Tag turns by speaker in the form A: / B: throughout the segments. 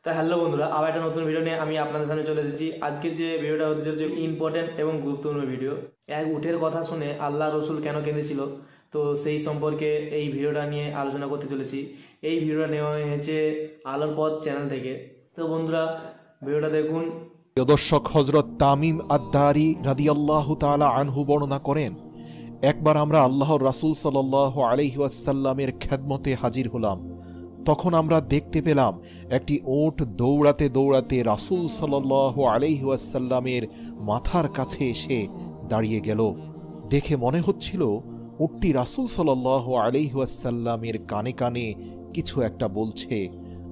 A: তো হ্যালো বন্ধুরা, আবার একটা নতুন ভিডিও নিয়ে আমি আপনাদের সামনে চলে এসেছি। আজকের যে ভিডিওটা হতে চলেছে ইম্পর্টেন্ট এবং গুরুত্বপূর্ণ ভিডিও। এক উটের কথা শুনে আল্লাহ রসুল কেন কেঁদেছিল, তো সেই সম্পর্কে এই ভিডিওটা নিয়ে আলোচনা করতে চলেছি। এই ভিডিওটা নেওয়া হয়েছে আলোর পথ চ্যানেল থেকে। তো বন্ধুরা, ভিডিওটা দেখুন।
B: দর্শক, হযরত তামিম আদ-দারি রাদিয়াল্লাহু তাআলা আনহু বর্ণনা করেন, একবার আমরা আল্লাহর রাসূল সাল্লাল্লাহু আলাইহি ওয়াসাল্লামের খেদমতে হাজির হলাম। তখন আমরা দেখতে পেলাম একটি ওট দৌড়াতে দৌড়াতে রাসূল সাল্লাল্লাহু আলাইহি ওয়াসাল্লামের মাথার কাছে এসে দাঁড়িয়ে গেল। দেখে মনে হচ্ছিল উটটি রাসূল সাল্লাল্লাহু আলাইহি ওয়াসাল্লামের কানে কানে কিছু একটা বলছে।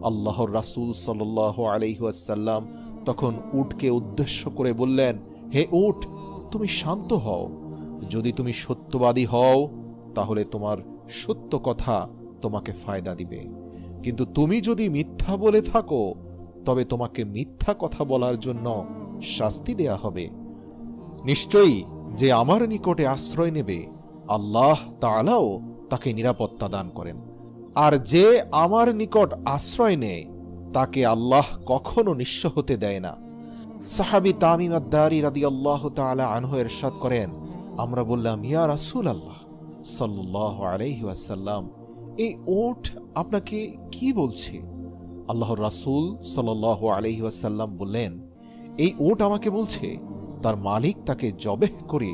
B: আল্লাহর রাসূল সাল্লাল্লাহু আলাইহি ওয়াসাল্লাম তখন উটকে উদ্দেশ্য করে বললেন, হে উট, তুমি শান্ত হও। যদি তুমি সত্যবাদী হও তাহলে তোমার সত্য কথা তোমাকে ফায়দা দিবে, কিন্তু তুমি যদি মিথ্যা বলে থাকো তবে তোমাকে মিথ্যা কথা বলার জন্য শাস্তি দেয়া হবে। নিশ্চয়ই যে আমার নিকটে আশ্রয় নেবে আল্লাহ তাআলাও তাকে নিরাপত্তা দান করেন, আর যে আমার নিকট আশ্রয় নেয় তাকে আল্লাহ কখনো নিঃস্ব হতে দেয় না। সাহাবী তামিম আদ-দারি রাদিয়াল্লাহু তাআলা আনহু ইরশাদ করেন, আমরা বললাম, ইয়া রাসূলুল্লাহ সাল্লাল্লাহু আলাইহি ওয়াসাল্লাম, এই উট আপনাকে কি বলছে? আল্লাহর রাসূল সাল্লাল্লাহু আলাইহি ওয়াসাল্লাম বললেন, এই উট আমাকে বলছে তার মালিক তাকে জবেহ করে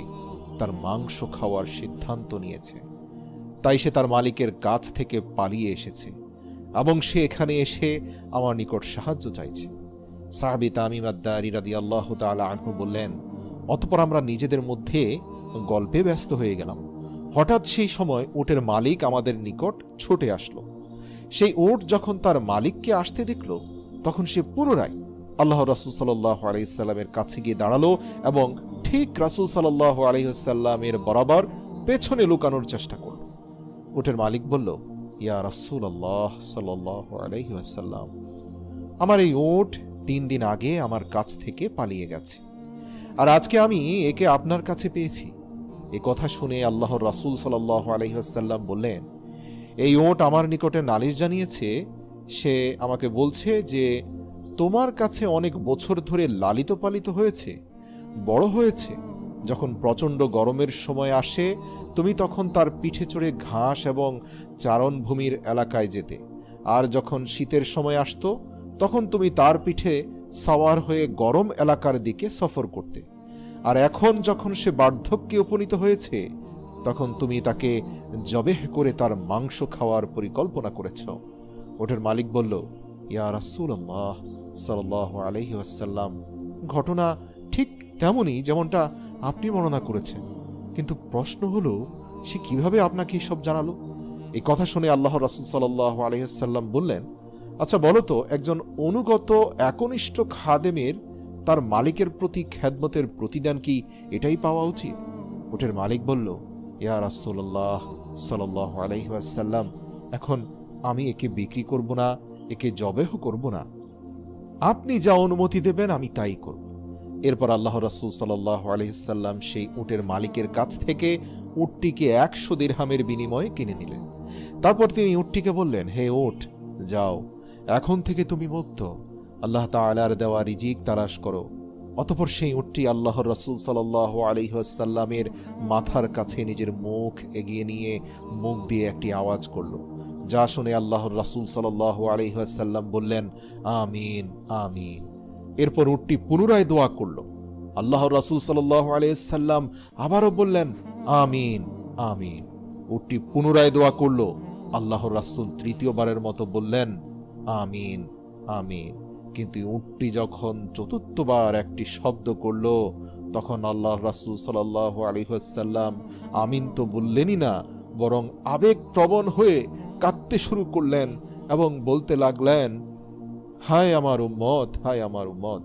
B: তার মাংস খাওয়ার সিদ্ধান্ত নিয়েছে, তাই সে তার মালিকের কাছ থেকে পালিয়ে এসেছে এবং সে এখানে এসে আমার নিকট সাহায্য চাইছে। সাহাবী তামিম আদ-দারি রাদিয়াল্লাহু তাআলা আনহু বললেন, অতঃপর আমরা নিজেদের মধ্যে গল্পে ব্যস্ত হয়ে গেলাম। হঠাৎ সেই সময় উটের মালিক আমাদের নিকট ছুটে আসলো। সেই উট যখন তার মালিককে আসতে দেখল, তখন সে পুনরায় আল্লাহর রাসূল সাল্লাল্লাহু আলাইহি ওয়াসাল্লামের কাছে গিয়ে দাঁড়ালো এবং ঠিক রাসূল সাল্লাল্লাহু আলাইহি ওয়াসাল্লামের বরাবর পেছনে লুকানোর চেষ্টা করল। উটের মালিক বলল, ইয়া রাসূলুল্লাহ সাল্লাল্লাহু আলাইহি ওয়াসাল্লাম, আমার এই উট 3 দিন আগে আমার কাছ থেকে পালিয়ে গেছে, আর আজকে আমি একে আপনার কাছে পেয়েছি। এ কথা শুনে আল্লাহর রাসূল সাল্লাল্লাহু আলাইহি ওয়াসাল্লাম বললেন, এই উট আমার নিকটে নালিশ জানিয়েছে। সে আমাকে বলছে যে তোমার কাছে অনেক বছর ধরে লালিত পালিত হয়েছে, বড় হয়েছে। যখন প্রচণ্ড গরমের সময় আসে তুমি তখন তার পিঠে চড়ে ঘাস এবং চারণভূমির এলাকায় যেতে, আর যখন শীতের সময় আসতো তখন তুমি তার পিঠে সাওয়ার হয়ে গরম এলাকার দিকে সফর করতে। আর এখন যখন সে বার্ধক্যে উপনীত হয়েছে তখন তুমি তাকে জবেহ করে তার মাংস খাওয়ার পরিকল্পনা করেছ। ওটের মালিক বলল, ইয়া রাসূলুল্লাহ সাল্লাল্লাহু আলাইহি ওয়াসাল্লাম, ঘটনা ঠিক তেমনই যেমনটা আপনি বর্ণনা করেছেন, কিন্তু প্রশ্ন হলো সে কিভাবে আপনাকে এসব জানালো? এই কথা শুনে আল্লাহর রাসূল সাল্লাল্লাহু আলাইহি ওয়াসাল্লাম বললেন, আচ্ছা বলো তো, একজন অনুগত একনিষ্ঠ খাদেমের তার মালিকের প্রতি খেদমতের প্রতিদান কি এটাই পাওয়া উচিত? উটের মালিক বলল, ইয়া রাসূলুল্লাহ সাল্লাল্লাহু আলাইহি ওয়াসাল্লাম, এখন আমি একে বিক্রি করব না, একে জবেহ করব না। আপনি যা অনুমতি দেবেন আমি তাই করব। এরপর আল্লাহর রাসূল সাল্লাল্লাহু আলাইহি ওয়াসাল্লাম সেই উটের মালিকের কাছ থেকে উটটিকে 100 দিরহামের বিনিময়ে কিনে নিলেন। তারপর তিনি উটটিকে বললেন, হে উট, যাও, এখন থেকে তুমি মুক্ত। আল্লাহ তাআলার দেওয়া রিজিক তালাশ করো। অতঃপর সেই উটটি আল্লাহর রাসূল সাল্লাল্লাহু আলাইহি ওয়াসাল্লামের মাথার কাছে নিজের মুখ এগিয়ে নিয়ে মুখ দিয়ে একটি আওয়াজ করল, যা শুনে আল্লাহর রাসূল সাল্লাল্লাহু আলাইহি ওয়াসাল্লাম বললেন, আমিন আমিন। এরপর উটটি পুনরায় দোয়া করল। আল্লাহর রাসূল সাল্লাল্লাহু আলাইহি ওয়াসাল্লাম আবারও বললেন, আমিন আমিন। উটটি পুনরায় দোয়া করল। আল্লাহর রাসূল তৃতীয়বারের মতো বললেন, আমিন আমিন। কিন্তু উটটি যখন চতুর্থবার একটি শব্দ করল, তখন আল্লাহর রাসূল সাল্লাল্লাহু আলাইহি ওয়াসাল্লাম আমিন তো বললেনই না, বরং আবেগপ্রবণ হয়ে কাঁদতে শুরু করলেন এবং বলতে লাগলেন, হায় আমার উম্মত, হায় আমার উম্মত।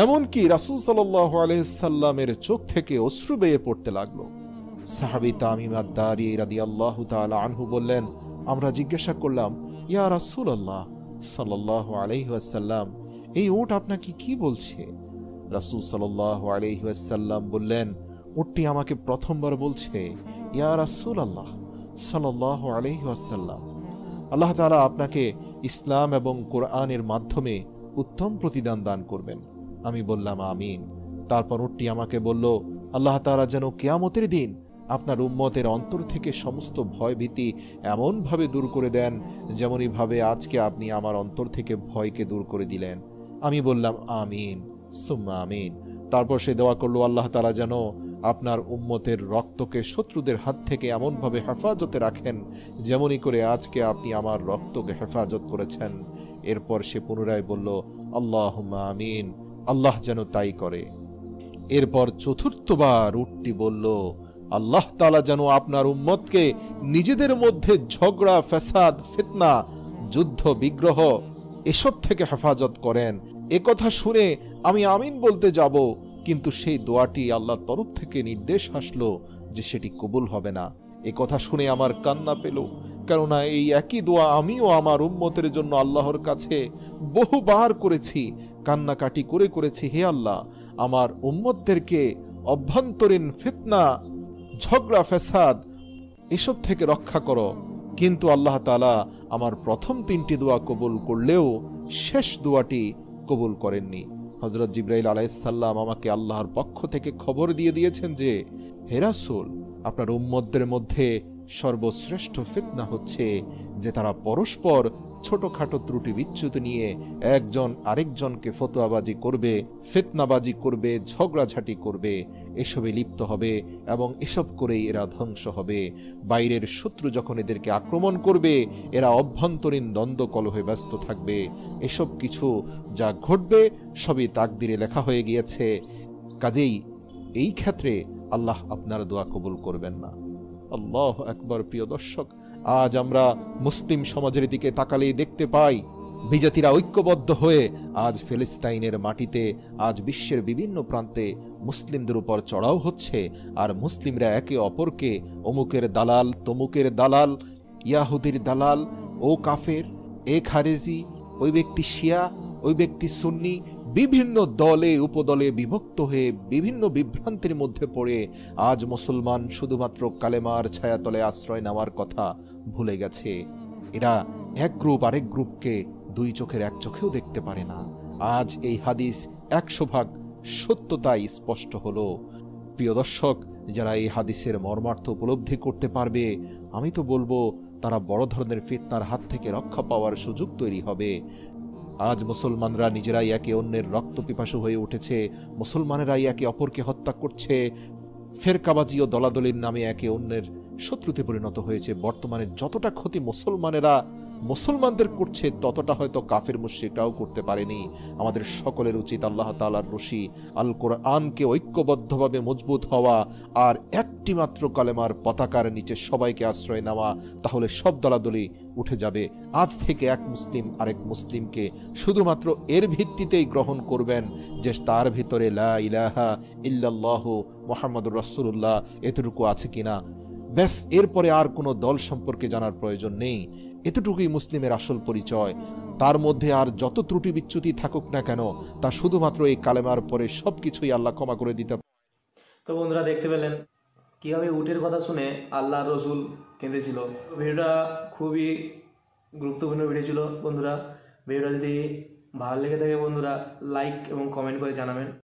B: এমনকি রাসূল সাল্লাল্লাহু আলাইহি ওয়াসাল্লামের চোখ থেকে অশ্রু বেয়ে পড়তে লাগলো। সাহাবী তামিম আদ-দারি রাদিয়াল্লাহু তাআলা আনহু বললেন, আমরা জিজ্ঞাসা করলাম, ইয়া রাসূলুল্লাহ সাল্লাল্লাহু আলাইহি ওয়াসাল্লাম, এই উট আপনাকে কি বলছে? রাসূল সাল্লাল্লাহু আলাইহি ওয়াসাল্লাম বললেন, উটটি আমাকে প্রথমবার বলছে, ইয়া রাসূলুল্লাহ সাল্লাল্লাহু আলাইহি ওয়াসাল্লাম, আল্লাহ তাআলা আপনাকে ইসলাম এবং কোরআনের মাধ্যমে উত্তম প্রতিদান দান করবেন। আমি বললাম আমিন। তারপর উটটি আমাকে বলল, আল্লাহ তাআলা যেন কিয়ামতের দিন আপনার উম্মতের অন্তর থেকে সমস্ত ভয় ভীতি এমনভাবে দূর করে দেন যেমনইভাবে আজকে আপনি আমার অন্তর থেকে ভয়কে দূর করে দিলেন। আমি বললাম আমিন সুম্মা আমিন। তারপর সে দোয়া করলো, আল্লাহ তাআলা যেন আপনার উম্মতের রক্তকে শত্রুদের হাত থেকে এমনভাবে হেফাজতে রাখেন যেমনই করে আজকে আপনি আমার রক্তকে হেফাজত করেছেন। এরপর সে পুনরায় বলল, আল্লাহুম্মা আমিন, আল্লাহ যেন তাই করে। এরপর চতুর্থবার উটটি বলল, আল্লাহ তাআলা যেন আপনার উম্মতকে নিজেদের মধ্যে ঝগড়া, ফ্যাসাদ, ফিতনা, যুদ্ধ বিগ্রহ এসব থেকে হেফাজত করেন। এ কথা শুনে আমি আমিন বলতে যাব, কিন্তু সেই দোয়াটি আল্লাহর তরফ থেকে নির্দেশ আসলো যে সেটি কবুল হবে না। এ কথা শুনে আমার কান্না পেল, কেননা এই একই দোয়া আমিও আমার উম্মতের জন্য আল্লাহর কাছে বহুবার করেছি, কান্নাকাটি করে করেছি, হে আল্লাহ আমার উম্মতদেরকে অভ্যন্তরীণ ফিতনা, ঝগড়া, ফ্যাসাদ এসব থেকে রক্ষা করো। কিন্তু আল্লাহ তাআলা আমার প্রথম 3টি দোয়া কবুল করলেও শেষ দোয়াটি কবুল করেননি। হযরত জিবরাইল আলাইহিস সালাম আমাকে আল্লাহর পক্ষ থেকে খবর দিয়ে দিয়েছেন যে, হে রাসূল, আপনার উম্মতদের মধ্যে সর্বশ্রেষ্ঠ ফিতনা হচ্ছে যে তারা পরস্পর ছোটখাটো ত্রুটি বিচ্যুতি নিয়ে একজন আরেকজনকে ফতোয়াবাজি করবে, ফিতনাবাজি করবে, ঝগড়াঝাটি করবে, এসবে লিপ্ত হবে এবং এসব করেই এরা ধ্বংস হবে। বাইরের শত্রু যখন এদেরকে আক্রমণ করবে, এরা অভ্যন্তরীণ দ্বন্দ্ব কলহে ব্যস্ত থাকবে। এসব কিছু যা ঘটবে সবই তাকদিরে লেখা হয়ে গিয়েছে। কাজেই এই ক্ষেত্রে আল্লাহ আপনার দোয়া কবুল করবেন না। আল্লাহু আকবার। প্রিয় দর্শক, আজ আমরা মুসলিম সমাজের দিকে তাকালেই দেখতে পাই বিজাতিরা ঐক্যবদ্ধ হয়ে আজ ফিলিস্তিনের মাটিতে, আজ বিশ্বের বিভিন্ন প্রান্তে মুসলিমদের উপর চড়াও হচ্ছে। আর মুসলিমরা একে অপরকে অমুকের দালাল, তমুকের দালাল, ইয়াহুদির দালাল, ও কাফের, এ খারেজি, ওই ব্যক্তি শিয়া, ওই ব্যক্তি সুন্নি, বিভিন্ন দলে উপদলে বিভক্ত হয়ে বিভিন্ন বিভ্রান্তির মধ্যে পড়ে আজ মুসলমান শুধুমাত্র কালেমার ছায়াতলে আশ্রয় নেওয়ার কথা ভুলে গেছে। এরা এক গ্রুপ আরেক গ্রুপকে দুই চোখের এক চোখেও দেখতে পারে না। আজ এই হাদিস 100% সত্যতাই স্পষ্ট হলো। প্রিয় দর্শক, যারা এই হাদিসের মর্মার্থ উপলব্ধি করতে পারবে, আমি তো বলবো তারা বড় ধরনের ফিতনার হাত থেকে রক্ষা পাওয়ার সুযোগ তৈরি হবে। আজ মুসলমানরা নিজেরাই একে অন্যের রক্ত পিপাসু হয়ে উঠেছে, মুসলমানেরাই একে অপরকে হত্যা করছে, ফেরকাবাজি ও দলাদলির নামে একে অন্যের শত্রুতে পরিণত হয়েছে। বর্তমানে যতটা ক্ষতি মুসলমানেরা মুসলমানদের করছে, ততটা হয়তো কাফের মুশরিকরাও করতে পারেনি। আমাদের সকলের উচিত আল্লাহ তাআলার রশি আল কোরআনকে ঐক্যবদ্ধভাবে মজবুত হওয়া আর একটি মাত্র কালেমার পতাকার নিচে সবাইকে আশ্রয় নেওয়া, তাহলে সব দলাদলি উঠে যাবে। আজ থেকে এক মুসলিম আরেক মুসলিমকে শুধুমাত্র এর ভিত্তিতেই গ্রহণ করবেন যে তার ভিতরে লা ইলাহা ইল্লাল্লাহু মুহাম্মাদুর রাসূলুল্লাহ এতটুকু আছে কিনা। ব্যাস, এরপরে আর কোনো দল সম্পর্কে জানার প্রয়োজন নেই। এতটুকুই মুসলিমের আসল পরিচয়। তার মধ্যে আর যত ত্রুটি বিচ্যুতি থাকুক না কেন, তা শুধুমাত্র এই কালেমার পরে সবকিছুই আল্লাহ ক্ষমা করে দিতে।
A: তো বন্ধুরা, দেখতে পেলেন কিভাবে উটের কথা শুনে আল্লাহ রসুল কেঁদেছিল। ভিডিওটা খুবই গুরুত্বপূর্ণ ভিডিও ছিল বন্ধুরা। ভিডিওটা যদি ভালো লেগে থাকে বন্ধুরা, লাইক এবং কমেন্ট করে জানাবেন।